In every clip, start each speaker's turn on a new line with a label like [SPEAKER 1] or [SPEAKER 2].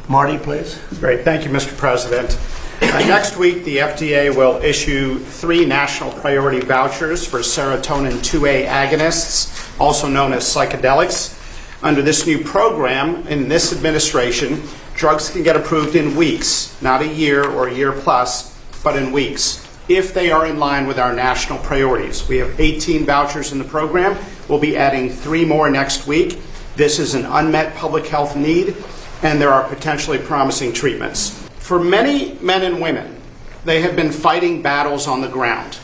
[SPEAKER 1] Marty, please.
[SPEAKER 2] Great. Thank you, Mr. President. Next week, the FDA will issue 3 national priority vouchers for serotonin 2A agonists, also known as psychedelics. Under this new program, in this administration, drugs can get approved in weeks, not a year or a year plus, but in weeks, if they are in line with our national priorities. We have 18 vouchers in the program. We'll be adding 3 more next week. This is an unmet public health need, and there are potentially promising treatments. For many men and women, they have been fighting battles on the ground.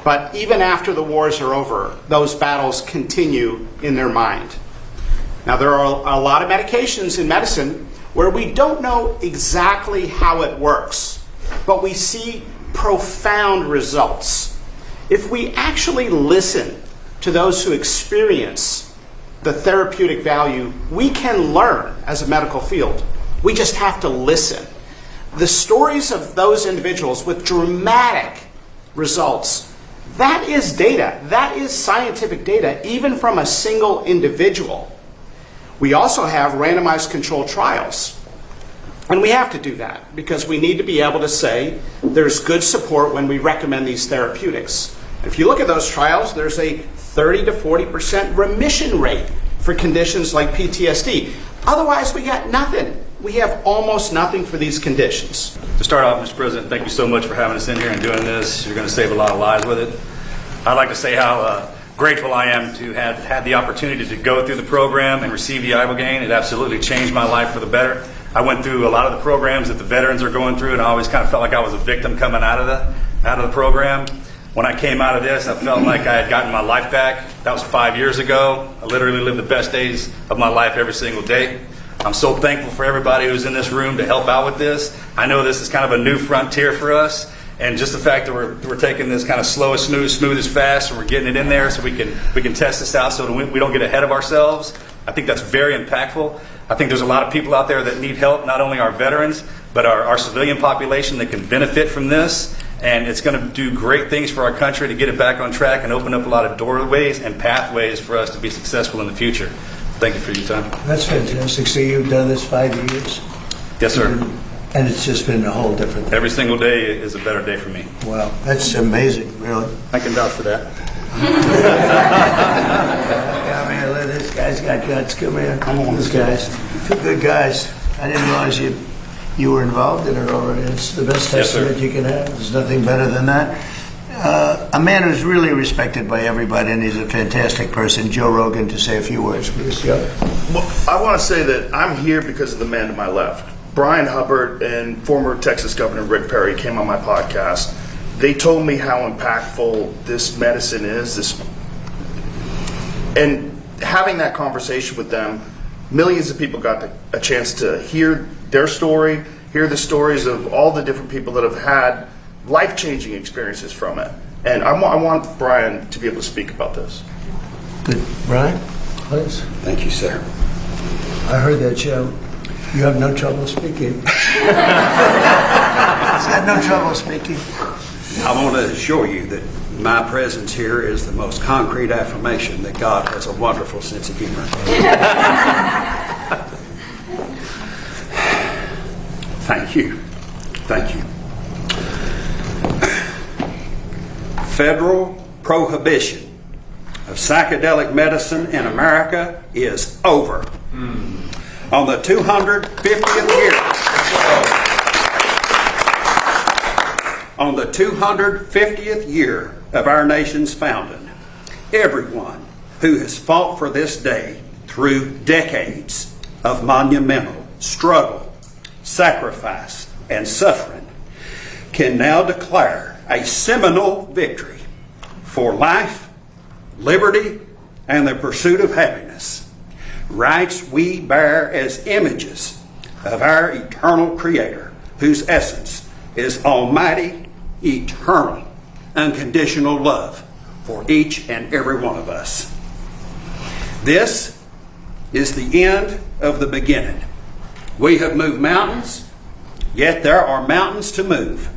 [SPEAKER 2] But even after the wars are over, those battles continue in their mind. Now, there are a lot of medications in medicine where we don't know exactly how it works, but we see profound results. If we actually listen to those who experience the therapeutic value, we can learn as a medical field. We just have to listen. The stories of those individuals with dramatic results, that is data. That is scientific data, even from a single individual. We also have randomized controlled trials. And we have to do that because we need to be able to say there's good support when we recommend these therapeutics. If you look at those trials, there's a 30 to 40% remission rate for conditions like PTSD. Otherwise, we got nothing. We have almost nothing for these conditions.
[SPEAKER 3] To start off, Mr. President, thank you so much for having us in here and doing this. You're going to save a lot of lives with it. I'd like to say how grateful I am to have had the opportunity to go through the program and receive the Ibogaine. It absolutely changed my life for the better. I went through a lot of the programs that the veterans are going through, and I always kind of felt like I was a victim coming out of the program. When I came out of this, I felt like I had gotten my life back. That was 5 years ago. I literally lived the best days of my life every single day. I'm so thankful for everybody who's in this room to help out with this. I know this is kind of a new frontier for us, and just the fact that we're taking this kind of slow as smooth as fast, and we're getting it in there so we can test this out so that we don't get ahead of ourselves. I think that's very impactful. I think there's a lot of people out there that need help, not only our veterans, but our civilian population that can benefit from this. And it's going to do great things for our country to get it back on track and open up a lot of doorways and pathways for us to be successful in the future. Thank you for your time.
[SPEAKER 1] That's fantastic. So you've done this 5 years?
[SPEAKER 3] Yes, sir.
[SPEAKER 1] And it's just been a whole different thing.
[SPEAKER 3] Every single day is a better day for me.
[SPEAKER 1] Wow, that's amazing, really.
[SPEAKER 2] I can vouch for that.
[SPEAKER 1] Come here, this guy's got guts. Come here. Come on, these guys. 2 good guys. I didn't realize you were involved in it already. It's the best testament you can have. There's nothing better than that. A man who's really respected by everybody, and he's a fantastic person, Joe Rogan, to say a few words, please. Joe.
[SPEAKER 4] Well, I want to say that I'm here because of the man to my left. Brian Hubbard and former Texas Governor Rick Perry came on my podcast. They told me how impactful this medicine is. And having that conversation with them, millions of people got a chance to hear their story, hear the stories of all the different people that have had life-changing experiences from it. And I want Brian to be able to speak about this.
[SPEAKER 1] Good. Brian, please.
[SPEAKER 5] Thank you, sir.
[SPEAKER 1] I heard that, Joe. You have no trouble speaking. He's had no trouble speaking.
[SPEAKER 5] I want to assure you that my presence here is the most concrete affirmation that God has a wonderful sense of humor. Thank you. Thank you. Federal prohibition of psychedelic medicine in America is over. On the 250th year, on the 250th year of our nation's founding, everyone who has fought for this day through decades of monumental struggle, sacrifice, and suffering can now declare a seminal victory for life, liberty, and the pursuit of happiness. Rights we bear as images of our eternal Creator, whose essence is almighty, eternal, unconditional love for each and every one of us. This is the end of the beginning. We have moved mountains, yet there are mountains to move.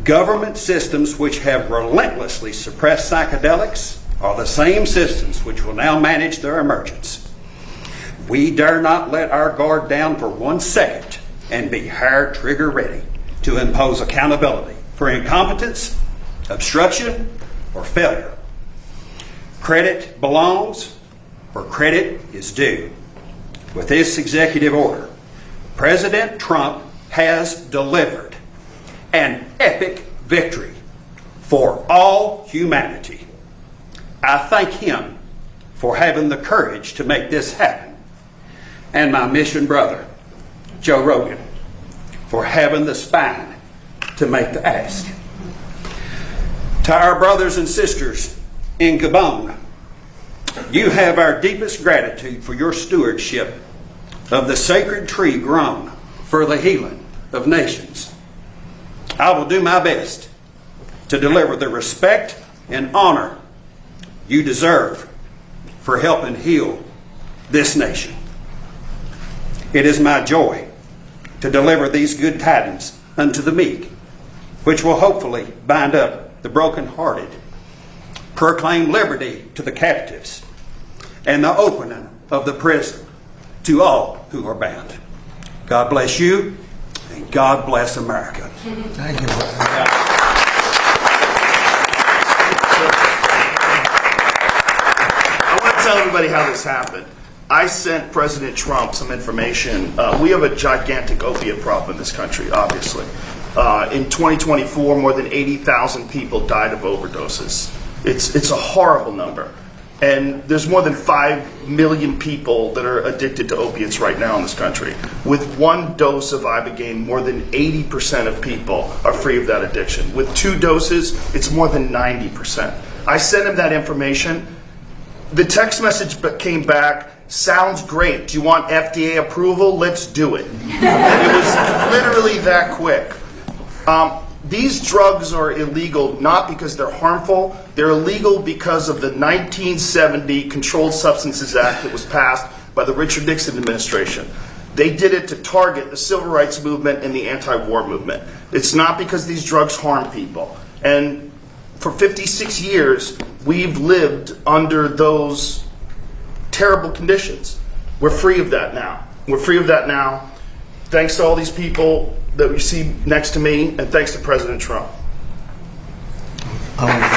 [SPEAKER 5] Government systems which have relentlessly suppressed psychedelics are the same systems which will now manage their emergence. We dare not let our guard down for 1 second and be hair trigger ready to impose accountability for incompetence, obstruction, or failure. Credit belongs where credit is due. With this executive order, President Trump has delivered an epic victory for all humanity. I thank him for having the courage to make this happen, and my mission brother, Joe Rogan, for having the spine to make the ask. To our brothers and sisters in Gabon, you have our deepest gratitude for your stewardship of the sacred tree grown for the healing of nations. I will do my best to deliver the respect and honor you deserve for helping heal this nation. It is my joy to deliver these good tidings unto the meek, which will hopefully bind up the brokenhearted, proclaim liberty to the captives, and the opening of the prison to all who are bound. God bless you, and God bless America.
[SPEAKER 1] Thank you, brother.
[SPEAKER 4] I want to tell everybody how this happened. I sent President Trump some information. We have a gigantic opiate problem in this country, obviously. In 2024, more than 80,000 people died of overdoses. It's a horrible number. And there's more than 5 million people that are addicted to opiates right now in this country. With 1 dose of Ibogaine, more than 80% of people are free of that addiction. With 2 doses, it's more than 90%. I sent him that information. The text message came back, sounds great. Do you want FDA approval? Let's do it. And it was literally that quick. These drugs are illegal not because they're harmful. They're illegal because of the 1970 Controlled Substances Act that was passed by the Richard Nixon administration. They did it to target the civil rights movement and the anti-war movement. It's not because these drugs harm people. And for 56 years, we've lived under those terrible conditions. We're free of that now. We're free of that now. Thanks to all these people that we see next to me, and thanks to President Trump.
[SPEAKER 1] I want to